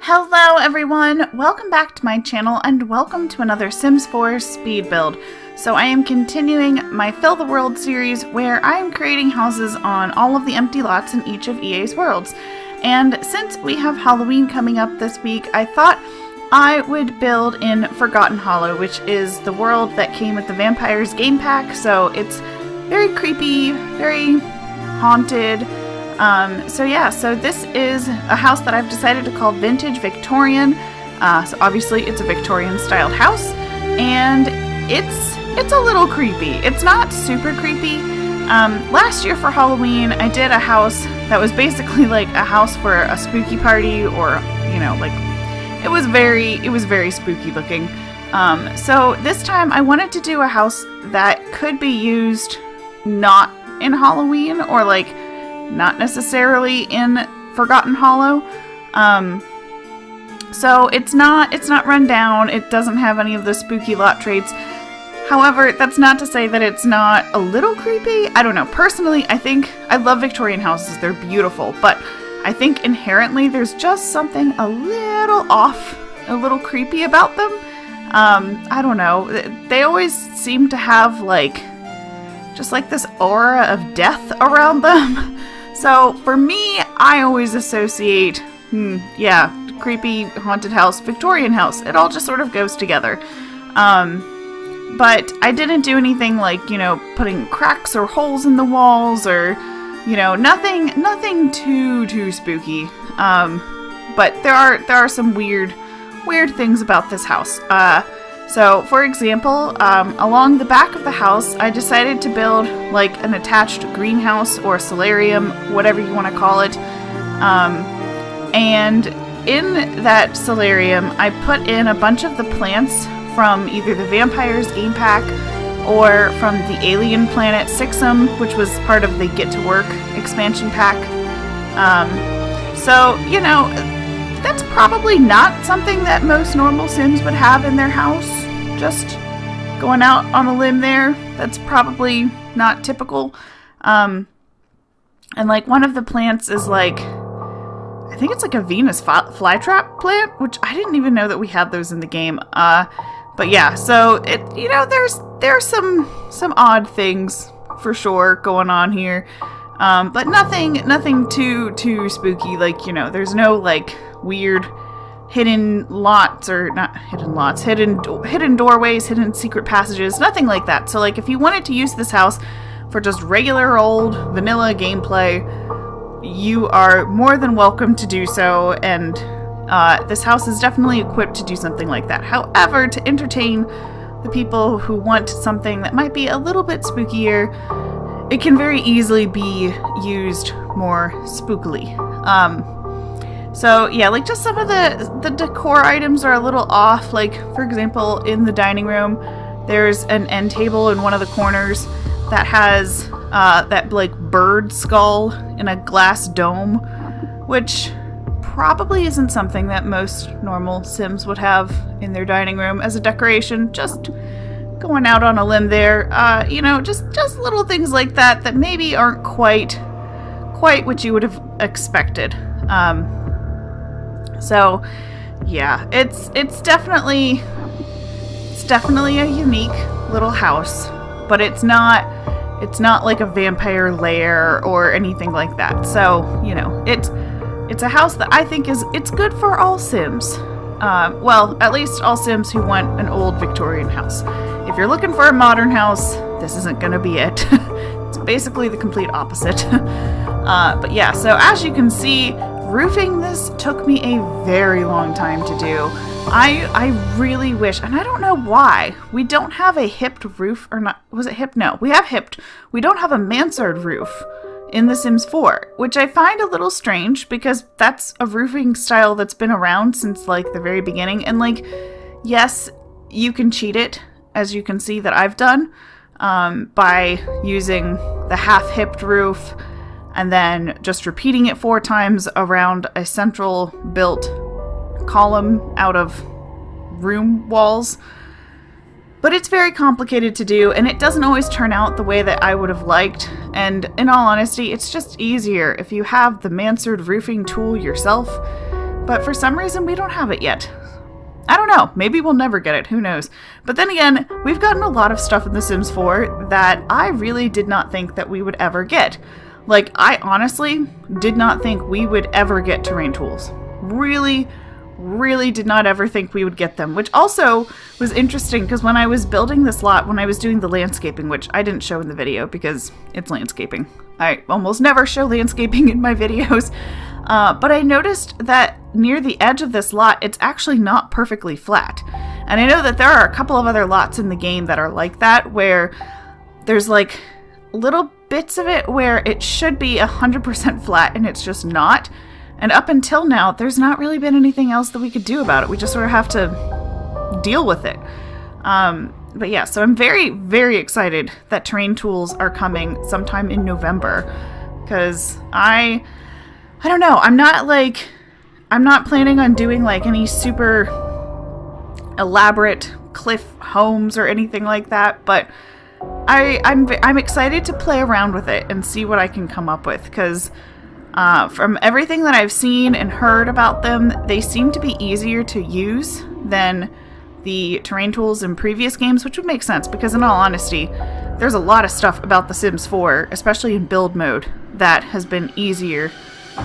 Hello everyone, welcome back to my channel and welcome to another Sims 4 speed build. So I am continuing my Fill the World series where I am creating houses on all of the empty lots in each of EA's worlds. And since we have Halloween coming up this week, I thought I would build in Forgotten Hollow, which is the world that came with the Vampires game pack. So it's very creepy, very haunted. So this is a house that I've decided to call Vintage Victorian. So obviously it's a Victorian styled house, and it's a little creepy. It's not super creepy. Last year for Halloween, I did a house that was basically like a house for a spooky party, or like it was very spooky looking. So this time I wanted to do a house that could be used not in Halloween, or like not necessarily in Forgotten Hollow. So it's not run down. It doesn't have any of the spooky lot traits. However, that's not to say that it's not a little creepy. I don't know. Personally, I love Victorian houses. They're beautiful, but I think inherently there's just something a little off, a little creepy about them. I don't know. They always seem to have just like this aura of death around them. So for me, I always associate, creepy haunted house, Victorian house. It all just sort of goes together. But I didn't do anything like, putting cracks or holes in the walls, or, nothing too spooky. But there are some weird things about this house. So, for example, along the back of the house, I decided to build like an attached greenhouse or solarium, whatever you want to call it. And in that solarium, I put in a bunch of the plants from either the Vampires game pack or from the alien planet Sixum, which was part of the Get to Work expansion pack. So, that's probably not something that most normal Sims would have in their house. Just going out on a limb there. That's probably not typical. And like one of the plants is like, I think it's like a Venus flytrap plant, which I didn't even know that we had those in the game. But yeah, so there's some odd things for sure going on here. But nothing too spooky. Like, there's no like weird hidden lots, or not hidden lots, hidden doorways, hidden secret passages, nothing like that. So like if you wanted to use this house for just regular old vanilla gameplay, you are more than welcome to do so, and this house is definitely equipped to do something like that. However, to entertain the people who want something that might be a little bit spookier, it can very easily be used more spookily. So yeah, like just some of the decor items are a little off. Like, for example, in the dining room, there's an end table in one of the corners that has that like bird skull in a glass dome, which probably isn't something that most normal Sims would have in their dining room as a decoration. Just going out on a limb there. Just little things like that maybe aren't quite what you would have expected. So yeah, it's definitely a unique little house, but it's not like a vampire lair or anything like that. So, it's a house that I think it's good for all Sims. Well, at least all Sims who want an old Victorian house. If you're looking for a modern house, this isn't gonna be it. It's basically the complete opposite. But yeah, so as you can see, roofing this took me a very long time to do. I really wish, and I don't know why, we don't have a hipped roof, or not, was it hipped? No, we have hipped. We don't have a mansard roof in The Sims 4, which I find a little strange because that's a roofing style that's been around since like the very beginning. And like, yes, you can cheat it, as you can see that I've done, by using the half-hipped roof and then just repeating it 4 times around a central built column out of room walls. But it's very complicated to do, and it doesn't always turn out the way that I would have liked. And in all honesty, it's just easier if you have the mansard roofing tool yourself. but for some reason we don't have it yet. I don't know. Maybe we'll never get it. Who knows? But then again, we've gotten a lot of stuff in The Sims 4 that I really did not think that we would ever get. Like, I honestly did not think we would ever get terrain tools. Really, really did not ever think we would get them, which also was interesting because when I was building this lot, when I was doing the landscaping, which I didn't show in the video because it's landscaping. I almost never show landscaping in my videos. But I noticed that near the edge of this lot, it's actually not perfectly flat. And I know that there are a couple of other lots in the game that are like that, where there's like little bits of it where it should be 100% flat and it's just not. And up until now, there's not really been anything else that we could do about it. We just sort of have to deal with it. But yeah, so I'm very, very excited that terrain tools are coming sometime in November. Because I don't know, I'm not planning on doing like any super elaborate cliff homes or anything like that, but I'm excited to play around with it and see what I can come up with, because from everything that I've seen and heard about them, they seem to be easier to use than the terrain tools in previous games, which would make sense because in all honesty, there's a lot of stuff about The Sims 4, especially in build mode, that has been easier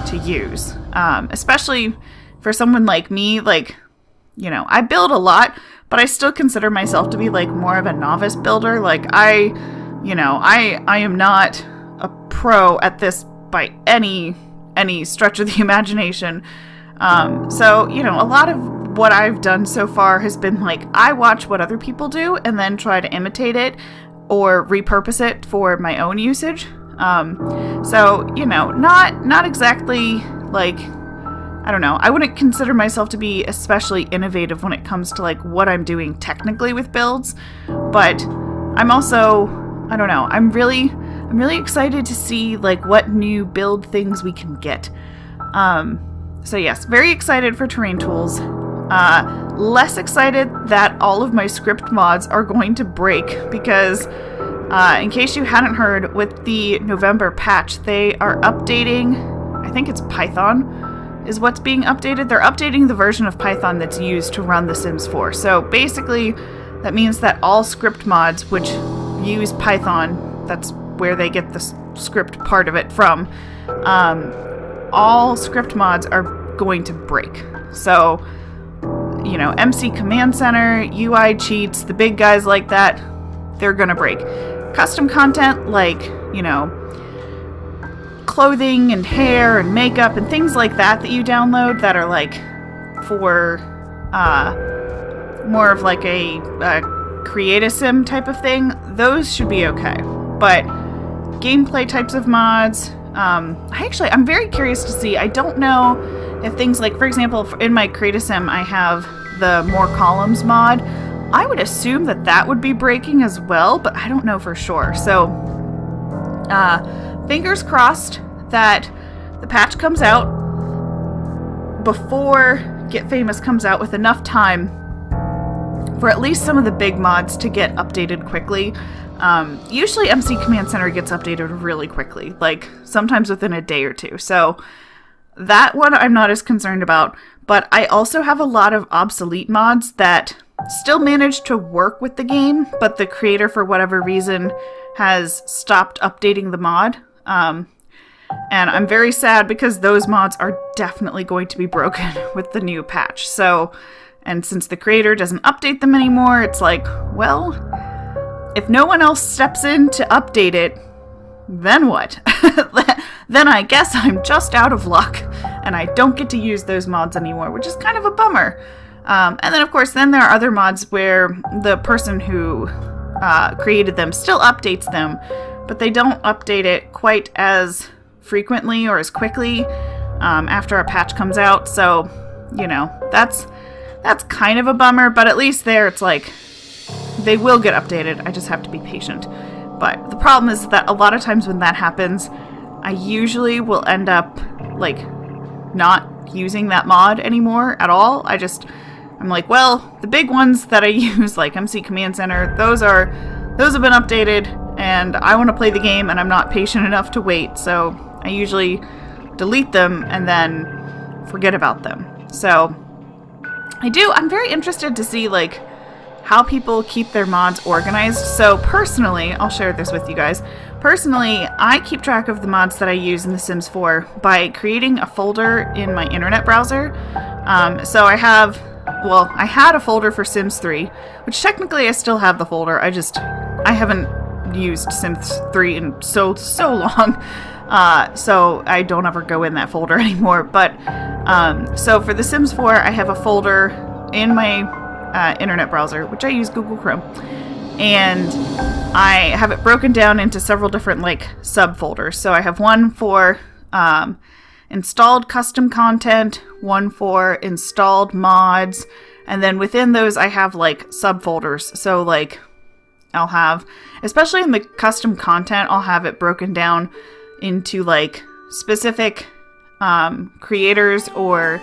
to use. Especially for someone like me, like, you know, I build a lot, but I still consider myself to be like more of a novice builder. Like I am not a pro at this by any stretch of the imagination. So, you know, a lot of what I've done so far has been like, I watch what other people do and then try to imitate it or repurpose it for my own usage. So, you know, not exactly like, I don't know, I wouldn't consider myself to be especially innovative when it comes to like what I'm doing technically with builds, but I'm also, I don't know, I'm really excited to see like what new build things we can get. So yes, very excited for terrain tools. Less excited that all of my script mods are going to break because in case you hadn't heard, with the November patch, they are updating, I think it's Python is what's being updated. They're updating the version of Python that's used to run The Sims 4. So basically, that means that all script mods which use Python, that's where they get the script part of it from, all script mods are going to break. So, you know, MC Command Center, UI cheats, the big guys like that, they're gonna break. Custom content like, you know, clothing and hair and makeup and things like that you download that are like for more of like a create-a-sim type of thing, those should be okay. But gameplay types of mods, I'm very curious to see. I don't know if things like, for example, in my create-a-sim, I have the more columns mod. I would assume that that would be breaking as well, but I don't know for sure. So, fingers crossed that the patch comes out before Get Famous comes out with enough time for at least some of the big mods to get updated quickly. Usually MC Command Center gets updated really quickly, like sometimes within a day or two. So that one I'm not as concerned about, but I also have a lot of obsolete mods that still manage to work with the game, but the creator, for whatever reason, has stopped updating the mod. And I'm very sad because those mods are definitely going to be broken with the new patch. So, and since the creator doesn't update them anymore, it's like, well, if no one else steps in to update it, then what? Then I guess I'm just out of luck and I don't get to use those mods anymore, which is kind of a bummer. And then, of course, then there are other mods where the person who created them still updates them, but they don't update it quite as frequently or as quickly after a patch comes out. So, you know, that's kind of a bummer, but at least there it's like they will get updated. I just have to be patient. But the problem is that a lot of times when that happens, I usually will end up like not using that mod anymore at all. I'm like, well, the big ones that I use, like MC Command Center, those have been updated, and I want to play the game, and I'm not patient enough to wait, so I usually delete them and then forget about them. So I'm very interested to see like how people keep their mods organized. So personally, I'll share this with you guys. Personally, I keep track of the mods that I use in The Sims 4 by creating a folder in my internet browser. So I had a folder for Sims 3, which technically I still have the folder. I haven't used Sims 3 in so long. So I don't ever go in that folder anymore. But so for The Sims 4, I have a folder in my internet browser, which I use Google Chrome, and I have it broken down into several different like subfolders. So I have one for installed custom content, one for installed mods, and then within those I have like subfolders. So like I'll have, especially in the custom content, I'll have it broken down into like specific creators or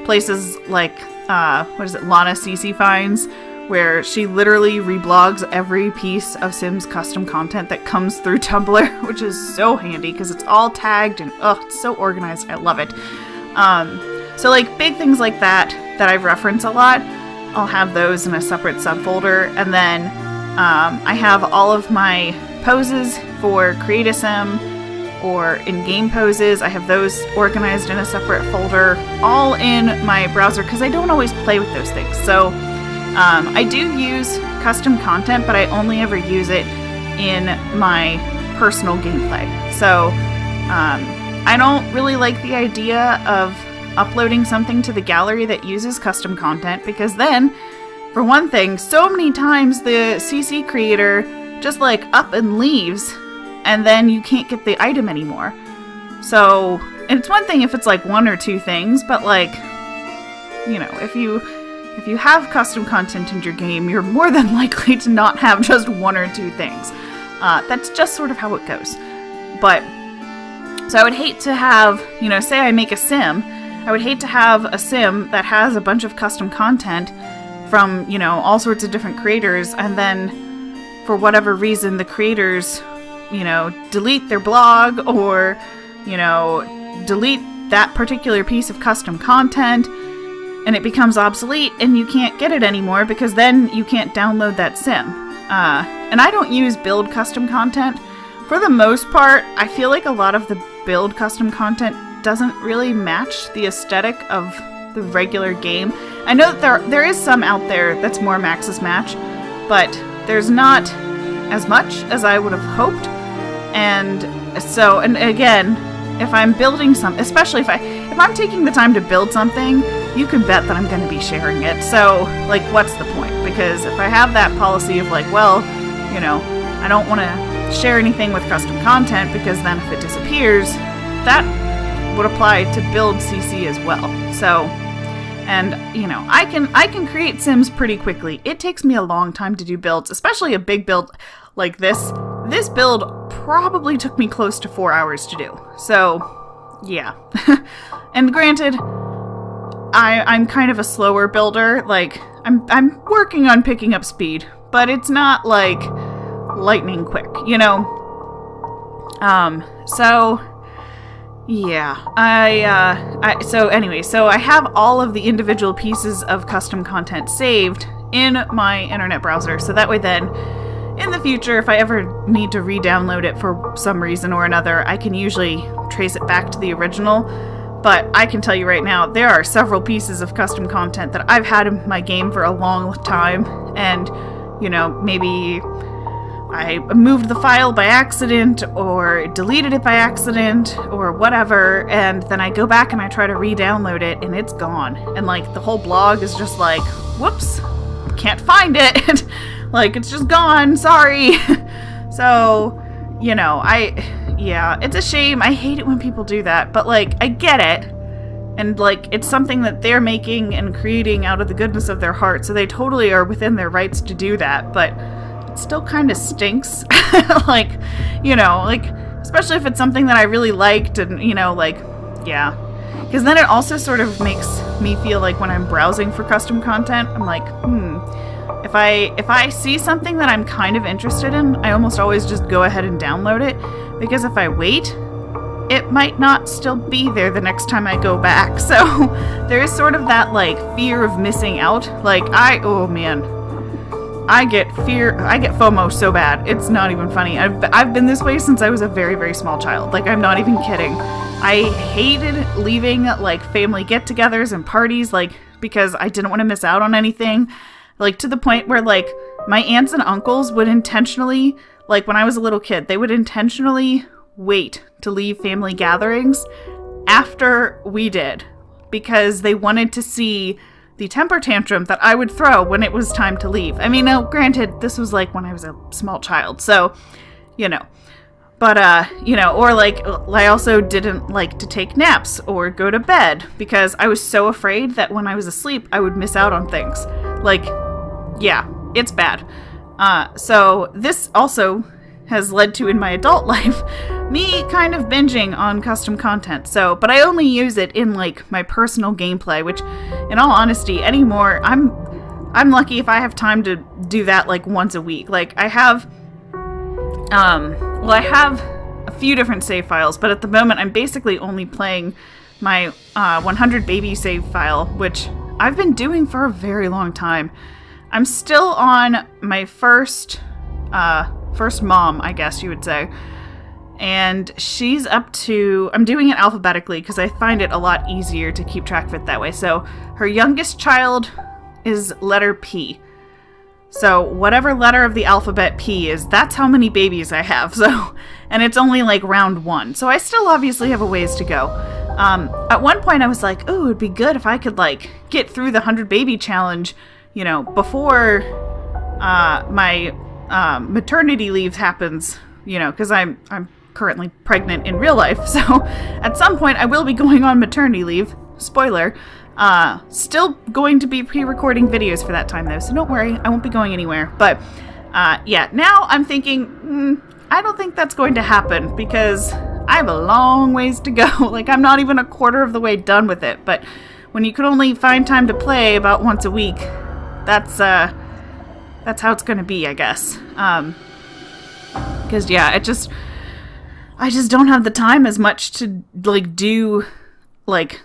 places like Lana CC finds, where she literally reblogs every piece of Sims custom content that comes through Tumblr, which is so handy because it's all tagged and it's so organized. I love it. So like big things like that I've referenced a lot, I'll have those in a separate subfolder, and then I have all of my poses for Create a Sim or in-game poses. I have those organized in a separate folder, all in my browser, because I don't always play with those things. So I do use custom content, but I only ever use it in my personal gameplay. So I don't really like the idea of uploading something to the gallery that uses custom content, because then, for one thing, so many times the CC creator just like up and leaves, and then you can't get the item anymore. So, and it's one thing if it's like one or two things, but like, you know, if you have custom content in your game, you're more than likely to not have just one or two things. That's just sort of how it goes. But, so I would hate to have, you know, say I make a sim, I would hate to have a sim that has a bunch of custom content from, you know, all sorts of different creators, and then for whatever reason the creators, you know, delete their blog, or, you know, delete that particular piece of custom content, and it becomes obsolete and you can't get it anymore because then you can't download that sim. And I don't use build custom content. For the most part, I feel like a lot of the build custom content doesn't really match the aesthetic of the regular game. I know that there is some out there that's more Max's Match, but there's not as much as I would have hoped. And so, and again, if I'm building something, especially if I'm taking the time to build something, you can bet that I'm going to be sharing it. So, like, what's the point? Because if I have that policy of like, well, you know, I don't want to share anything with custom content, because then if it disappears, that would apply to build CC as well. So, and you know, I can create Sims pretty quickly. It takes me a long time to do builds, especially a big build like this. This build probably took me close to 4 hours to do. So, yeah. And granted, I'm kind of a slower builder. Like, I'm working on picking up speed, but it's not like lightning quick, you know? So yeah, so anyway, so I have all of the individual pieces of custom content saved in my internet browser, so that way then, in the future, if I ever need to re-download it for some reason or another, I can usually trace it back to the original. But I can tell you right now, there are several pieces of custom content that I've had in my game for a long time, and, you know, maybe I moved the file by accident, or deleted it by accident, or whatever, and then I go back and I try to re-download it, and it's gone. And, like, the whole blog is just like, whoops, can't find it. Like, it's just gone, sorry. So, you know, yeah, it's a shame. I hate it when people do that, but, like, I get it. And, like, it's something that they're making and creating out of the goodness of their heart, so they totally are within their rights to do that, but it still kind of stinks. Like, you know, like, especially if it's something that I really liked, and, you know, like, yeah. Because then it also sort of makes me feel like when I'm browsing for custom content, I'm like, if I see something that I'm kind of interested in, I almost always just go ahead and download it, because if I wait, it might not still be there the next time I go back. So there is sort of that like fear of missing out. Like oh man, I get FOMO so bad. It's not even funny. I've been this way since I was a very, very small child. Like, I'm not even kidding. I hated leaving like family get-togethers and parties, like, because I didn't want to miss out on anything. Like, to the point where like my aunts and uncles would intentionally, like when I was a little kid, they would intentionally wait to leave family gatherings after we did, because they wanted to see the temper tantrum that I would throw when it was time to leave. I mean, now, granted, this was like when I was a small child, so, you know. But, you know, or like, I also didn't like to take naps or go to bed because I was so afraid that when I was asleep, I would miss out on things. Like, yeah, it's bad. So this also has led to, in my adult life, me kind of binging on custom content. So, but I only use it in like my personal gameplay, which in all honesty anymore, I'm lucky if I have time to do that like once a week. Like I have, I have a few different save files, but at the moment I'm basically only playing my 100 baby save file, which I've been doing for a very long time. I'm still on my first mom, I guess you would say. And she's up to, I'm doing it alphabetically because I find it a lot easier to keep track of it that way. So her youngest child is letter P. So whatever letter of the alphabet P is, that's how many babies I have. So, and it's only like round 1. So I still obviously have a ways to go. At one point I was like, oh, it'd be good if I could like get through the 100 baby challenge, you know, before my maternity leave happens, you know, because I'm currently pregnant in real life. So at some point I will be going on maternity leave. Spoiler. Still going to be pre-recording videos for that time though, so don't worry, I won't be going anywhere. But yeah, now I'm thinking, I don't think that's going to happen because I have a long ways to go. Like, I'm not even a quarter of the way done with it. But when you can only find time to play about once a week, that's how it's going to be, I guess. Because yeah, I just don't have the time as much to like do like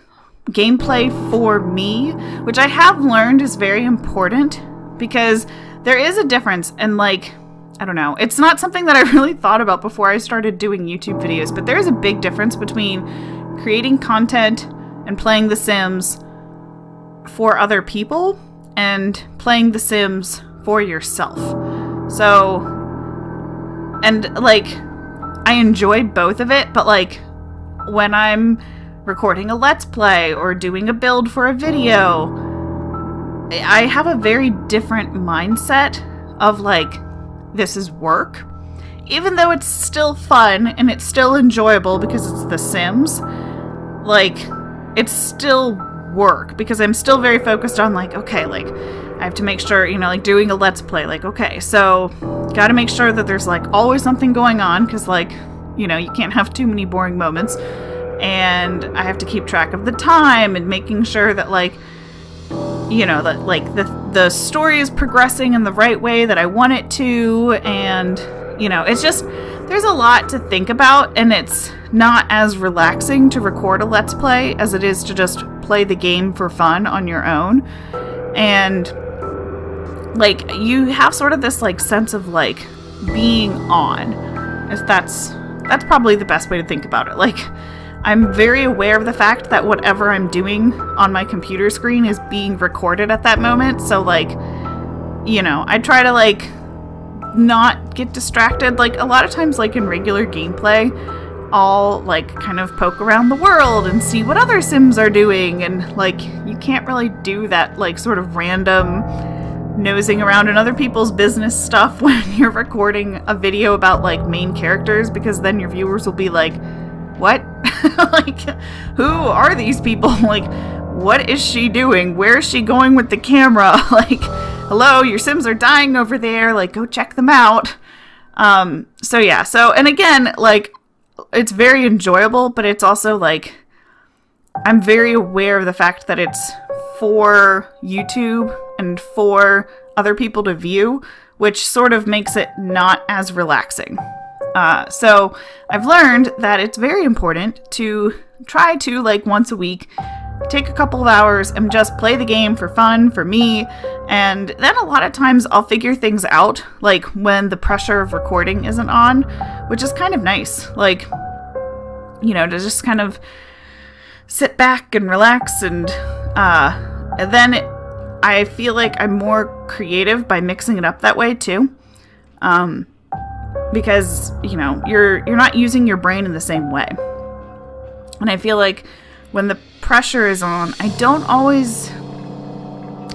gameplay for me, which I have learned is very important because there is a difference. And like, I don't know, it's not something that I really thought about before I started doing YouTube videos, but there is a big difference between creating content and playing The Sims for other people and playing The Sims for yourself. So, and like, I enjoy both of it, but like when I'm recording a Let's Play or doing a build for a video, I have a very different mindset of like, this is work. Even though it's still fun and it's still enjoyable because it's The Sims, like, it's still work because I'm still very focused on like, okay, like, I have to make sure, you know, like doing a Let's Play, like, okay, so gotta make sure that there's like always something going on because like, you know, you can't have too many boring moments. And I have to keep track of the time and making sure that like, you know, that like the story is progressing in the right way that I want it to. And, you know, it's just, there's a lot to think about, and it's not as relaxing to record a Let's Play as it is to just play the game for fun on your own. And like, you have sort of this like sense of like being on, if that's probably the best way to think about it. Like, I'm very aware of the fact that whatever I'm doing on my computer screen is being recorded at that moment. So like, you know, I try to like not get distracted. Like a lot of times, like in regular gameplay, I'll like kind of poke around the world and see what other Sims are doing. And like, you can't really do that like sort of random nosing around in other people's business stuff when you're recording a video about like main characters, because then your viewers will be like, what? Like, who are these people? Like, what is she doing? Where is she going with the camera? Like, hello, your Sims are dying over there. Like, go check them out. So yeah. So, and again, like, it's very enjoyable, but it's also like, I'm very aware of the fact that it's for YouTube and for other people to view, which sort of makes it not as relaxing. So I've learned that it's very important to try to, like, once a week, take a couple of hours and just play the game for fun, for me, and then a lot of times I'll figure things out, like when the pressure of recording isn't on, which is kind of nice, like, you know, to just kind of sit back and relax, and then I feel like I'm more creative by mixing it up that way too, because, you know, you're not using your brain in the same way, and I feel like when the pressure is on, I don't always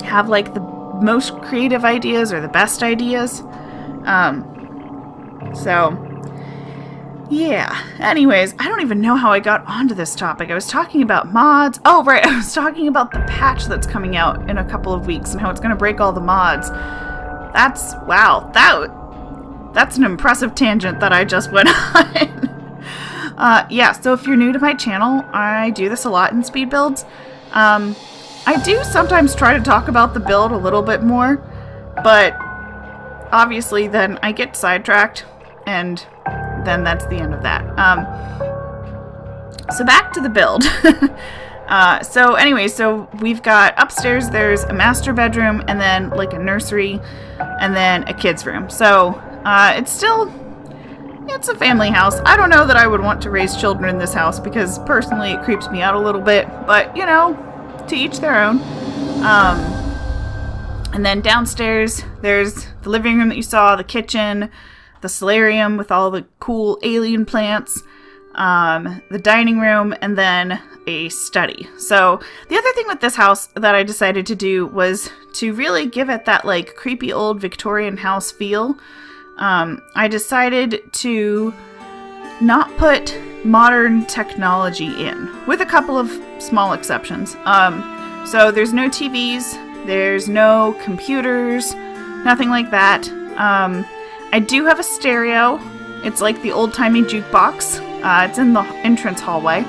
have, like, the most creative ideas or the best ideas. So, yeah. Anyways, I don't even know how I got onto this topic. I was talking about mods. Oh, right. I was talking about the patch that's coming out in a couple of weeks and how it's going to break all the mods. Wow. That's an impressive tangent that I just went on. Yeah, so if you're new to my channel, I do this a lot in speed builds. I do sometimes try to talk about the build a little bit more, but obviously then I get sidetracked, and then that's the end of that. So back to the build. So we've got upstairs, there's a master bedroom, and then like a nursery, and then a kid's room. So it's a family house. I don't know that I would want to raise children in this house because personally it creeps me out a little bit, but you know, to each their own. And then downstairs there's the living room that you saw, the kitchen, the solarium with all the cool alien plants, the dining room, and then a study. So the other thing with this house that I decided to do was to really give it that, like, creepy old Victorian house feel. I decided to not put modern technology in, with a couple of small exceptions. So there's no TVs, there's no computers, nothing like that. I do have a stereo. It's like the old-timey jukebox. It's in the entrance hallway.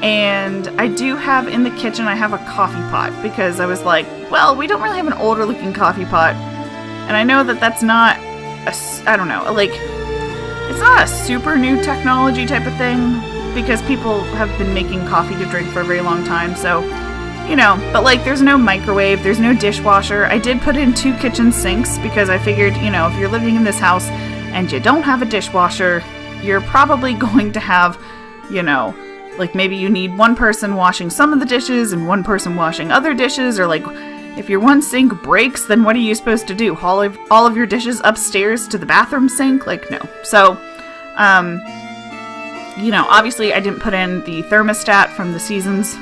And I do have in the kitchen, I have a coffee pot, because I was like, well, we don't really have an older-looking coffee pot. And I know that that's not I don't know, like, it's not a super new technology type of thing, because people have been making coffee to drink for a very long time, so, you know, but, like, there's no microwave, there's no dishwasher. I did put in 2 kitchen sinks, because I figured, you know, if you're living in this house and you don't have a dishwasher, you're probably going to have, you know, like, maybe you need one person washing some of the dishes and one person washing other dishes, or, like, if your one sink breaks, then what are you supposed to do? Haul all of your dishes upstairs to the bathroom sink? Like, no. So, you know, obviously I didn't put in the thermostat from the Seasons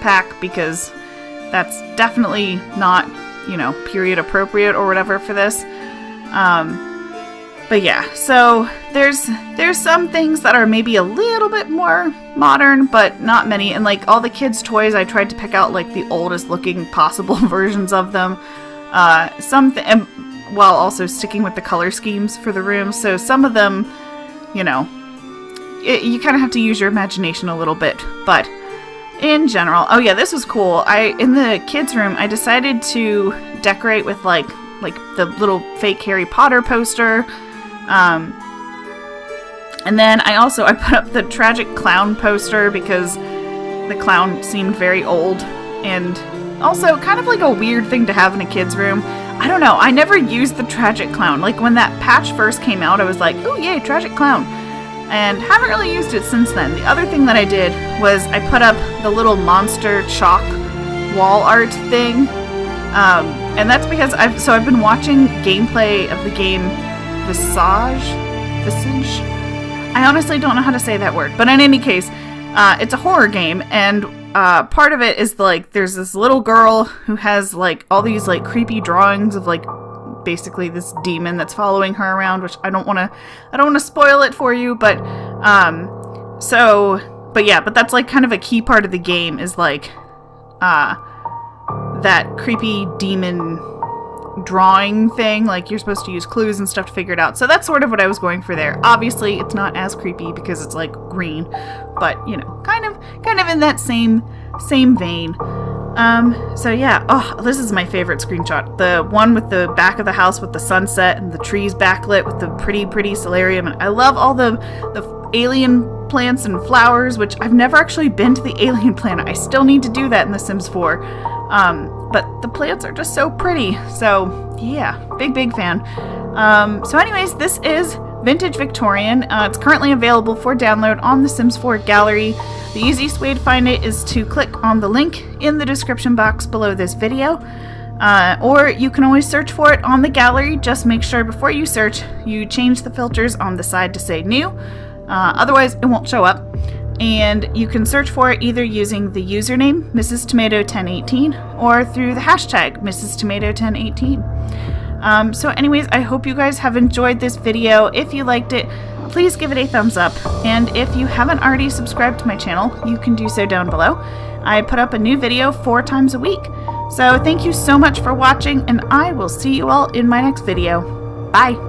pack, because that's definitely not, you know, period appropriate or whatever for this. But yeah, so there's some things that are maybe a little bit more modern, but not many. And, like, all the kids' toys, I tried to pick out, like, the oldest looking possible versions of them. While also sticking with the color schemes for the room. So some of them, you know, you kind of have to use your imagination a little bit. But in general, oh yeah, this was cool. In the kids' room, I decided to decorate with, like the little fake Harry Potter poster. And then I put up the tragic clown poster, because the clown seemed very old, and also kind of like a weird thing to have in a kid's room. I don't know, I never used the tragic clown. Like, when that patch first came out, I was like, oh yay, tragic clown, and haven't really used it since then. The other thing that I did was I put up the little monster chalk wall art thing, and that's because I've been watching gameplay of the game Visage? I honestly don't know how to say that word, but in any case, it's a horror game, and part of it is, like, there's this little girl who has, like, all these, like, creepy drawings of, like, basically this demon that's following her around, which I don't want to spoil it for you, but but that's, like, kind of a key part of the game, is, like, that creepy demon drawing thing. Like, you're supposed to use clues and stuff to figure it out. So that's sort of what I was going for there. Obviously, it's not as creepy because it's, like, green, but, you know, kind of in that same vein. So yeah, oh, this is my favorite screenshot. The one with the back of the house with the sunset and the trees backlit with the pretty solarium. And I love all the alien plants and flowers, which I've never actually been to the alien planet. I still need to do that in The Sims 4. But the plants are just so pretty. So yeah, big fan. So anyways, this is Vintage Victorian. It's currently available for download on the Sims 4 gallery. The easiest way to find it is to click on the link in the description box below this video. Or you can always search for it on the gallery. Just make sure before you search, you change the filters on the side to say new. Otherwise, it won't show up. And you can search for it either using the username Mrs. Tomato 1018 or through the hashtag Mrs. Tomato 1018. So anyways, I hope you guys have enjoyed this video. If you liked it, please give it a thumbs up. And if you haven't already subscribed to my channel, you can do so down below. I put up a new video 4 times a week. So thank you so much for watching, and I will see you all in my next video. Bye!